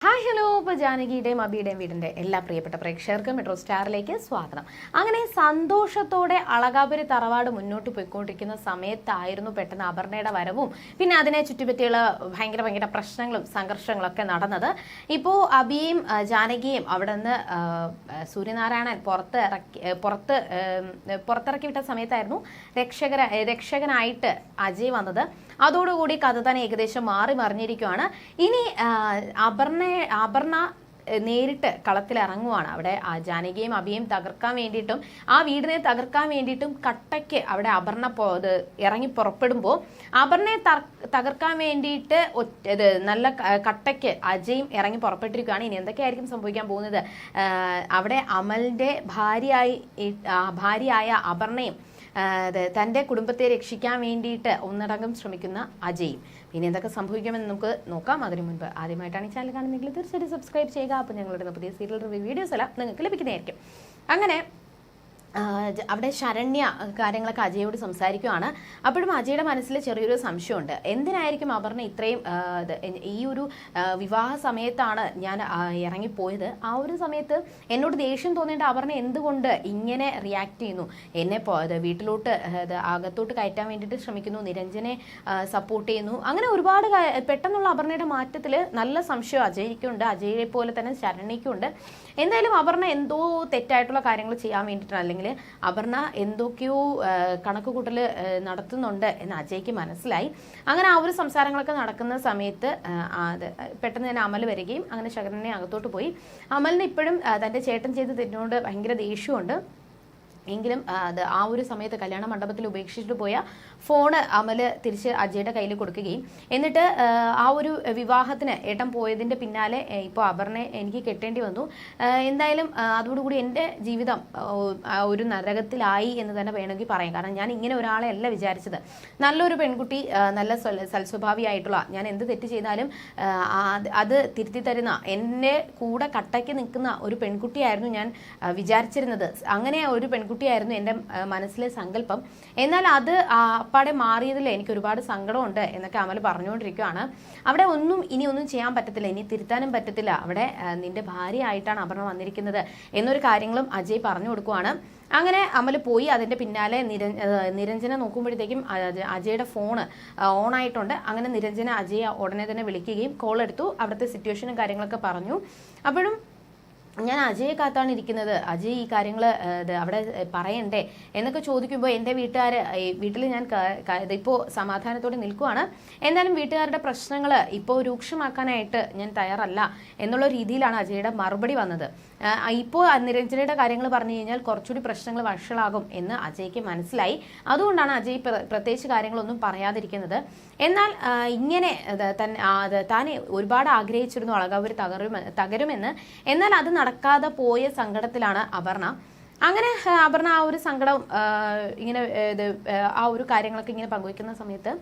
Hi hello, ഇപ്പോൾ ജാനകിയുടെയും അബിയുടെയും വീടിൻ്റെ എല്ലാ പ്രിയപ്പെട്ട പ്രേക്ഷകർക്കും മെട്രോ സ്റ്റാറിലേക്ക് സ്വാഗതം. അങ്ങനെ സന്തോഷത്തോടെ അളകാപുരി തറവാട് മുന്നോട്ട് പോയിക്കൊണ്ടിരിക്കുന്ന സമയത്തായിരുന്നു പെട്ടെന്ന് അപർണയുടെ വരവും പിന്നെ അതിനെ ചുറ്റിപ്പറ്റിയുള്ള ഭയങ്കര പ്രശ്നങ്ങളും സംഘർഷങ്ങളൊക്കെ നടന്നത്. ഇപ്പോൾ അബിയും ജാനകിയും അവിടെ നിന്ന് സൂര്യനാരായണൻ പുറത്തിറക്കി വിട്ട സമയത്തായിരുന്നു രക്ഷകനായിട്ട് അജയ് വന്നത്. അതോടുകൂടി കഥ തന്നെ ഏകദേശം മാറി മറിഞ്ഞിരിക്കുകയാണ്. ഇനി അപർണ നേരിട്ട് കളത്തിലിറങ്ങുവാണ്. അവിടെ ജാനകിയും അബിയും തകർക്കാൻ വേണ്ടിയിട്ടും ആ വീടിനെ തകർക്കാൻ വേണ്ടിയിട്ടും കട്ടയ്ക്ക് അവിടെ അപർണ ഇറങ്ങി പുറപ്പെടുമ്പോൾ അപർണയെ തകർക്കാൻ വേണ്ടിയിട്ട് നല്ല കട്ടയ്ക്ക് അജയും ഇറങ്ങി പുറപ്പെട്ടിരിക്കുകയാണ്. ഇനി എന്തൊക്കെയായിരിക്കും സംഭവിക്കാൻ പോകുന്നത്? അവിടെ അമലിന്റെ ഭാര്യയായ അപർണയും തൻ്റെ കുടുംബത്തെ രക്ഷിക്കാൻ വേണ്ടിയിട്ട് ഒന്നടങ്കം ശ്രമിക്കുന്ന അജയും. പിന്നെ എന്തൊക്കെ സംഭവിക്കുമെന്ന് നമുക്ക് നോക്കാം. അതിനു മുൻപ് ആദ്യമായിട്ടാണ് ഈ ചാനൽ കാണുന്നതെങ്കിൽ തീർച്ചയായിട്ടും സബ്സ്ക്രൈബ് ചെയ്യുക. അപ്പോൾ ഞങ്ങളുടെ പുതിയ സീരിയൽ റിവ്യൂ വീഡിയോസ് എല്ലാം നിങ്ങൾക്ക് ലഭിക്കുന്നതായിരിക്കും. അങ്ങനെ അവിടെ ശരണ്യ കാര്യങ്ങളൊക്കെ അജയോട് സംസാരിക്കുകയാണ്. അപ്പോഴും അജയുടെ മനസ്സിൽ ചെറിയൊരു സംശയമുണ്ട്. എന്തിനായിരിക്കും അപർണ ഇത്രയും ഈ ഒരു വിവാഹ സമയത്താണ് ഞാൻ ഇറങ്ങിപ്പോയത്. ആ ഒരു സമയത്ത് എന്നോട് ദേഷ്യം തോന്നേണ്ട അപർണ എന്തുകൊണ്ട് ഇങ്ങനെ റിയാക്ട് ചെയ്യുന്നു? എന്നെ വീട്ടിലോട്ട് അകത്തോട്ട് കയറ്റാൻ വേണ്ടിയിട്ട് ശ്രമിക്കുന്നു, നിരഞ്ജനെ സപ്പോർട്ട് ചെയ്യുന്നു. അങ്ങനെ ഒരുപാട് പെട്ടെന്നുള്ള അപർണയുടെ മാറ്റത്തിൽ നല്ല സംശയം അജയ്ക്കുണ്ട്, അജയെ പോലെ തന്നെ ശരണ്യയ്ക്കുണ്ട്. എന്തായാലും അപർണ എന്തോ തെറ്റായിട്ടുള്ള കാര്യങ്ങൾ ചെയ്യാൻ വേണ്ടിയിട്ടാണ്, അല്ലെങ്കിൽ അപർണ എന്തൊക്കെയോ കണക്കുകൂട്ടൽ നടത്തുന്നുണ്ട് എന്ന് അജയ്ക്ക് മനസ്സിലായി. അങ്ങനെ ആ ഒരു സംസാരങ്ങളൊക്കെ നടക്കുന്ന സമയത്ത് പെട്ടെന്ന് തന്നെ അമൽ വരികയും അങ്ങനെ ശരണ്യെ അകത്തോട്ട് പോയി. അമലിന് ഇപ്പോഴും തൻ്റെ ചേട്ടൻ ചെയ്ത് തെറ്റിനോട് ഭയങ്കര ദേഷ്യമുണ്ട്. എങ്കിലും ആ ഒരു സമയത്ത് കല്യാണ മണ്ഡപത്തിൽ ഉപേക്ഷിച്ചിട്ട് പോയ ഫോണ് അമല് തിരിച്ച് അജയുടെ കയ്യിൽ കൊടുക്കുകയും എന്നിട്ട് ആ ഒരു വിവാഹത്തിന് ഏട്ടൻ പോയതിൻ്റെ പിന്നാലെ ഇപ്പോൾ അപർണയെ എനിക്ക് കെട്ടേണ്ടി വന്നു. എന്തായാലും അതോടുകൂടി എൻ്റെ ജീവിതം ഒരു നരകത്തിലായി എന്ന് തന്നെ വേണമെങ്കിൽ പറയാം. കാരണം ഞാൻ ഇങ്ങനെ ഒരാളെ അല്ല വിചാരിച്ചത്. നല്ലൊരു പെൺകുട്ടി, നല്ല സൽസ്വഭാവിയായിട്ടുള്ള, ഞാൻ എന്ത് തെറ്റ് ചെയ്താലും അത് തിരുത്തി തരുന്ന, എൻ്റെ കൂടെ കട്ടയ്ക്ക് നിൽക്കുന്ന ഒരു പെൺകുട്ടിയായിരുന്നു ഞാൻ വിചാരിച്ചിരുന്നത്. അങ്ങനെ ഒരു പെൺകുട്ടിയായിരുന്നു എൻ്റെ മനസ്സിലെ സങ്കല്പം. എന്നാൽ അത് അപ്പാടെ മാറിയതിൽ എനിക്ക് ഒരുപാട് സങ്കടമുണ്ട് എന്നൊക്കെ അമൽ പറഞ്ഞുകൊണ്ടിരിക്കുകയാണ്. അവിടെ ഇനി ഒന്നും ചെയ്യാൻ പറ്റത്തില്ല, ഇനി തിരുത്താനും പറ്റത്തില്ല. അവിടെ നിന്റെ ഭാര്യയായിട്ടാണ് അപർണ വന്നിരിക്കുന്നത് എന്നൊരു കാര്യങ്ങളും അജയ് പറഞ്ഞു കൊടുക്കുവാണ്. അങ്ങനെ അമൽ പോയി. അതിൻ്റെ പിന്നാലെ നിരഞ്ജന നോക്കുമ്പോഴത്തേക്കും അജയുടെ ഫോണ് ഓൺ ആയിട്ടുണ്ട്. അങ്ങനെ നിരഞ്ജന അജയെ ഉടനെ തന്നെ വിളിക്കുകയും കോൾ എടുത്തു, അവിടുത്തെ സിറ്റുവേഷനും കാര്യങ്ങളൊക്കെ പറഞ്ഞു. അപ്പോഴും ഞാൻ അജയെ കാത്താണ് ഇരിക്കുന്നത്, അജയ് ഈ കാര്യങ്ങൾ അവിടെ പറയണ്ടേ എന്നൊക്കെ ചോദിക്കുമ്പോൾ എൻ്റെ വീട്ടിൽ ഞാൻ ഇപ്പോൾ സമാധാനത്തോടെ നിൽക്കുവാണ്. എന്നാലും വീട്ടുകാരുടെ പ്രശ്നങ്ങൾ ഇപ്പോൾ രൂക്ഷമാക്കാനായിട്ട് ഞാൻ തയ്യാറല്ല എന്നുള്ള രീതിയിലാണ് അജയുടെ മറുപടി വന്നത്. ഇപ്പോൾ നിരഞ്ജനയുടെ കാര്യങ്ങൾ പറഞ്ഞു കഴിഞ്ഞാൽ കുറച്ചുകൂടി പ്രശ്നങ്ങൾ വഷളാകും എന്ന് അജയ്ക്ക് മനസ്സിലായി. അതുകൊണ്ടാണ് അജയ് പ്രത്യേകിച്ച് കാര്യങ്ങളൊന്നും പറയാതിരിക്കുന്നത്. എന്നാൽ ഇങ്ങനെ താൻ ഒരുപാട് ആഗ്രഹിച്ചിരുന്നു അളകാപുരി തകരുമെന്ന്. എന്നാൽ അത് നടക്കാതെ പോയ സങ്കടത്തിലാണ് അപർണ. അങ്ങനെ അപർണ ആ ഒരു സങ്കടം ഇങ്ങനെ ആ ഒരു കാര്യങ്ങളൊക്കെ ഇങ്ങനെ പങ്കുവയ്ക്കുന്ന സമയത്ത്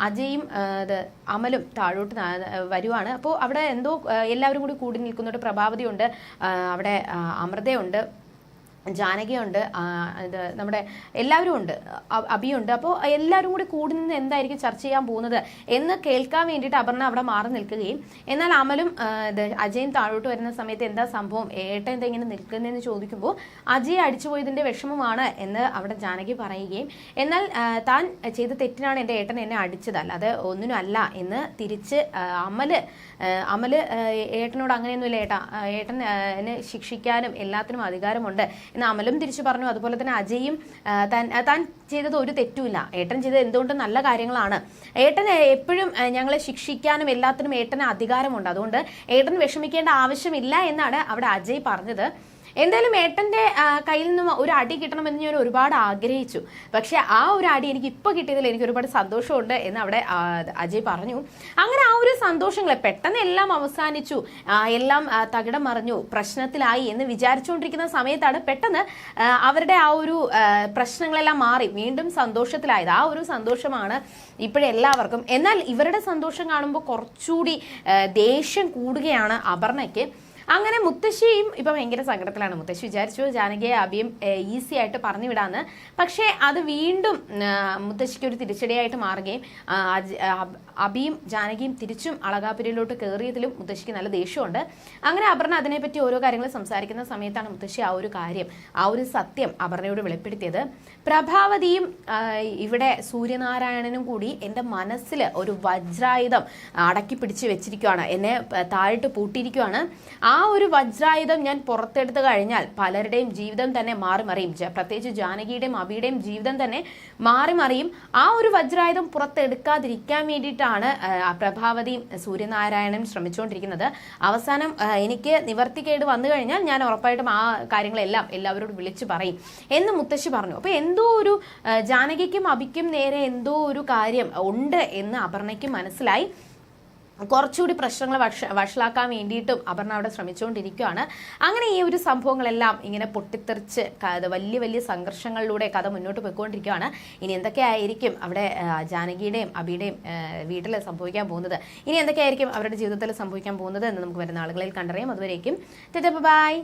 അജയും അമലും താഴോട്ട് വരുവാണ്. അപ്പോൾ അവിടെ എന്തോ എല്ലാവരും കൂടി നിൽക്കുന്നുണ്ട്. പ്രഭാവതിയുണ്ട്, അവിടെ അമൃതയുണ്ട്, ജാനകിയുണ്ട്, നമ്മുടെ എല്ലാവരും ഉണ്ട്, അബിയുണ്ട്. അപ്പോൾ എല്ലാവരും കൂടി നിന്ന് എന്തായിരിക്കും ചർച്ച ചെയ്യാൻ പോകുന്നത് എന്ന് കേൾക്കാൻ വേണ്ടിയിട്ട് അപർണ അവിടെ മാറി നിൽക്കുകയും എന്നാൽ അമലും അജയും താഴോട്ട് വരുന്ന സമയത്ത് എന്താ സംഭവം, ഏട്ടൻ എന്താ ഇങ്ങനെ നിൽക്കുന്നതെന്ന് ചോദിക്കുമ്പോൾ അജയ് അടിച്ചുപോയതിൻ്റെ വിഷമമാണ് എന്ന് അവിടെ ജാനകി പറയുകയും എന്നാൽ താൻ ചെയ്ത തെറ്റിനാണ് എൻ്റെ ഏട്ടൻ എന്നെ അടിച്ചത്, അല്ലാതെ ഒന്നിനും അല്ല എന്ന് തിരിച്ച് അമല് ഏട്ടനോട് അങ്ങനെയൊന്നുമില്ല, ഏട്ടൻ എന്നെ ശിക്ഷിക്കാനും എല്ലാത്തിനും അധികാരമുണ്ട് എന്ന് അമലും തിരിച്ചു പറഞ്ഞു. അതുപോലെ തന്നെ അജയും താൻ ചെയ്തത് ഒരു തെറ്റുമില്ല, ഏട്ടൻ ചെയ്തത് എന്തുകൊണ്ടും നല്ല കാര്യങ്ങളാണ്, ഏട്ടൻ എപ്പോഴും ഞങ്ങളെ ശിക്ഷിക്കാനും എല്ലാത്തിനും ഏട്ടന് അധികാരമുണ്ട്, അതുകൊണ്ട് ഏട്ടൻ വിഷമിക്കേണ്ട ആവശ്യമില്ല എന്നാണ് അവിടെ അജയ് പറഞ്ഞത്. എന്തായാലും ഏട്ടൻ്റെ കയ്യിൽ നിന്നും ഒരു അടി കിട്ടണമെന്ന് ഞാൻ ഒരുപാട് ആഗ്രഹിച്ചു, പക്ഷെ ആ ഒരു അടി എനിക്ക് ഇപ്പോൾ കിട്ടിയതിൽ എനിക്ക് ഒരുപാട് സന്തോഷമുണ്ട് എന്ന് അവിടെ അജയ് പറഞ്ഞു. അങ്ങനെ ആ ഒരു സന്തോഷങ്ങൾ പെട്ടെന്ന് എല്ലാം അവസാനിച്ചു, എല്ലാം തകിടം മറിഞ്ഞു, പ്രശ്നത്തിലായി എന്ന് വിചാരിച്ചുകൊണ്ടിരിക്കുന്ന സമയത്താണ് പെട്ടെന്ന് അവരുടെ ആ ഒരു പ്രശ്നങ്ങളെല്ലാം മാറി വീണ്ടും സന്തോഷത്തിലായത്. ആ ഒരു സന്തോഷമാണ് ഇപ്പോഴെല്ലാവർക്കും. എന്നാൽ ഇവരുടെ സന്തോഷം കാണുമ്പോൾ കുറച്ചുകൂടി ദേഷ്യം കൂടുകയാണ് അപർണയ്ക്ക്. അങ്ങനെ മുത്തശ്ശിയും ഇപ്പം ഭയങ്കര സങ്കടത്തിലാണ്. മുത്തശ്ശി വിചാരിച്ചു ജാനകിയെ അഭിയും ഈസി ആയിട്ട് പറഞ്ഞു വിടാന്ന്. പക്ഷേ അത് വീണ്ടും മുത്തശ്ശിക്ക് ഒരു തിരിച്ചടിയായിട്ട് മാറുകയും അഭിയും ജാനകിയും തിരിച്ചും അളകാപുരിയിലോട്ട് കയറിയതിലും മുത്തശ്ശിക്ക് നല്ല ദേഷ്യമുണ്ട്. അങ്ങനെ അപർണ അതിനെപ്പറ്റി ഓരോ കാര്യങ്ങൾ സംസാരിക്കുന്ന സമയത്താണ് മുത്തശ്ശി ആ ഒരു കാര്യം, ആ ഒരു സത്യം അപർണയോട് വെളിപ്പെടുത്തിയത്. പ്രഭാവതിയും ഇവിടെ സൂര്യനാരായണനും കൂടി എൻ്റെ മനസ്സിൽ ഒരു വജ്രായുധം അടക്കി പിടിച്ച് വെച്ചിരിക്കുകയാണ്, എന്നെ താഴിട്ട് പൂട്ടിയിരിക്കുകയാണ്. ആ ഒരു വജ്രായുധം ഞാൻ പുറത്തെടുത്ത് കഴിഞ്ഞാൽ പലരുടെയും ജീവിതം തന്നെ മാറിമറിയും, പ്രത്യേകിച്ച് ജാനകിയുടെയും അഭിയുടെയും ജീവിതം തന്നെ മാറിമറിയും. ആ ഒരു വജ്രായുധം പുറത്തെടുക്കാതിരിക്കാൻ വേണ്ടിയിട്ടാണ് പ്രഭാവതിയും സൂര്യനാരായണനും ശ്രമിച്ചുകൊണ്ടിരിക്കുന്നത്. അവസാനം എനിക്ക് നിവർത്തിക്കേട് വന്നു കഴിഞ്ഞാൽ ഞാൻ ഉറപ്പായിട്ടും ആ കാര്യങ്ങളെല്ലാം എല്ലാവരോടും വിളിച്ചു പറയും എന്ന് മുത്തശ്ശി പറഞ്ഞു. അപ്പോൾ എന്തോ ഒരു ജാനകിക്കും അഭിക്കും നേരെ എന്തോ ഒരു കാര്യം ഉണ്ട് എന്ന് അപർണയ്ക്ക് മനസ്സിലായി. കുറച്ചുകൂടി പ്രശ്നങ്ങൾ വഷളാക്കാൻ വേണ്ടിയിട്ടും അപർണ അവിടെ ശ്രമിച്ചുകൊണ്ടിരിക്കുകയാണ്. അങ്ങനെ ഈ ഒരു സംഭവങ്ങളെല്ലാം ഇങ്ങനെ പൊട്ടിത്തെറിച്ച് വലിയ വലിയ സംഘർഷങ്ങളിലൂടെ കഥ മുന്നോട്ട് പോയിക്കൊണ്ടിരിക്കുകയാണ്. ഇനി എന്തൊക്കെയായിരിക്കും അവിടെ ജാനകിയുടെയും അഭിയുടെയും വീട്ടിൽ സംഭവിക്കാൻ പോകുന്നത്, ഇനി എന്തൊക്കെയായിരിക്കും അവരുടെ ജീവിതത്തിൽ സംഭവിക്കാൻ പോകുന്നത് എന്ന് നമുക്ക് വരുന്ന ആളുകളിൽ കണ്ടറിയാം. അതുവരേക്കും ബൈ.